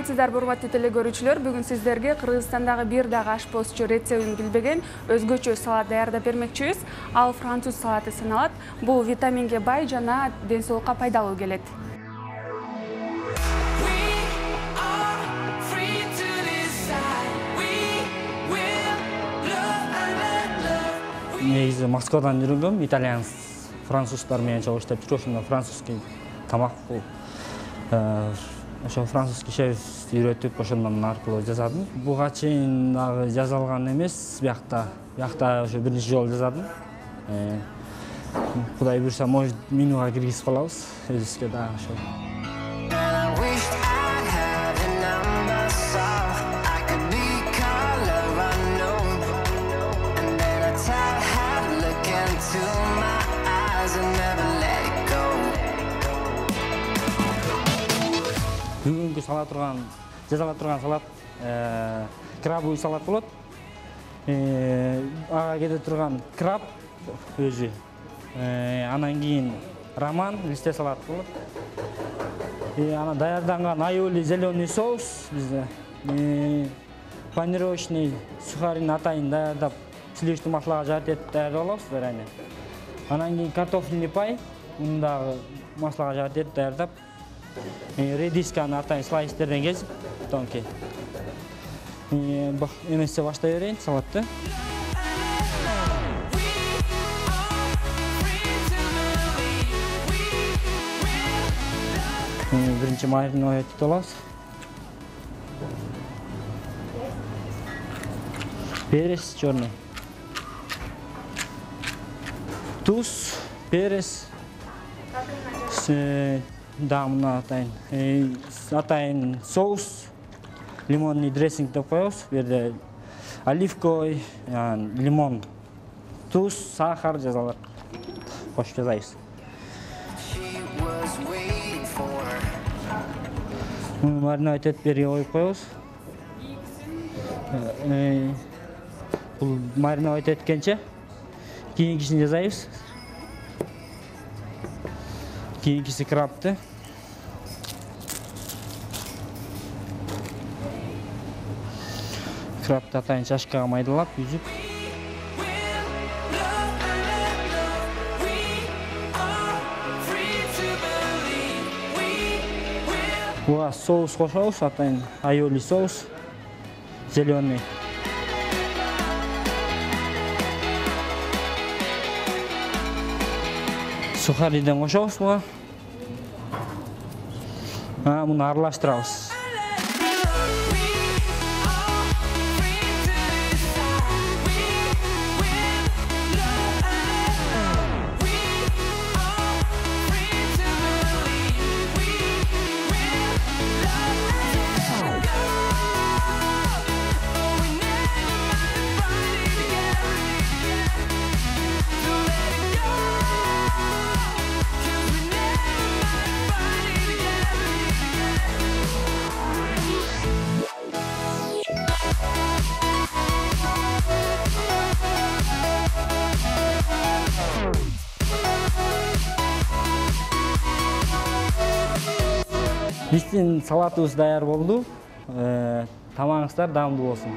Саламатсыздар, урматтуу телекөрүүчүлөр. Бүгүн сиздерге Кыргызстандагы бир дагы ашпозчу рецептин билбеген өзгөчө салат даярдап бермекчибиз. Ал француз салаты саналат. Бул витаминге бай жана ден соолукка пайдалуу келет. Негизи Москвадан үйрөнгөм, итальянс, француздар менен чогуу иштеп жүрүп, ошондо французский тамак бул. Ошо французский шеф үйрөтүп, ошондон аркылуу жасадым. Буга чейин дагы жазалган эмес, биякта ошо биринчи жолу жасадым. Кудай буйруса, может, менюга киргизип калабыз, өзүбүзгө дагы ошо. Бүгүнкү жасала турган салат крабовый салат болот. Ага кете турган краб өзү. Анан кийин роман, листе салат болот. Ана даярданган айоли зеленый соус бизде. Панировочный сухарин атайын даярдап, сливочный маслага жарат этип даярдап алабыз заранее. Анан кийин картофельный пай, муну дагы маслага жарат этип даярдап, редисканы атайын слайстерден кесип, тонкий. Эмесе баштай берейин салатты. Биринчи мариновать этип алабыз. Перец черный. Туз, перец. Дамна атайын соус, лимонный дрессинг деп коебуз. Берде оливковый, лимон, туз, сахар жазалат. Кошуп жасайбыз. Муну мариновать этип берге коюп коебуз. Бул мариновать эткенче кийинкисин жасайбыз. Кийинкиси крабты. Крабты атайын чашкага майдалап, үзүп. Буга соус кошобуз, атайын айоли соус, зеленый. Сухариден кошобуз буга. Муну аралаштырабыз. Биздин салатыбыз даяр болду. Тамагыңыздар даамдуу болсун.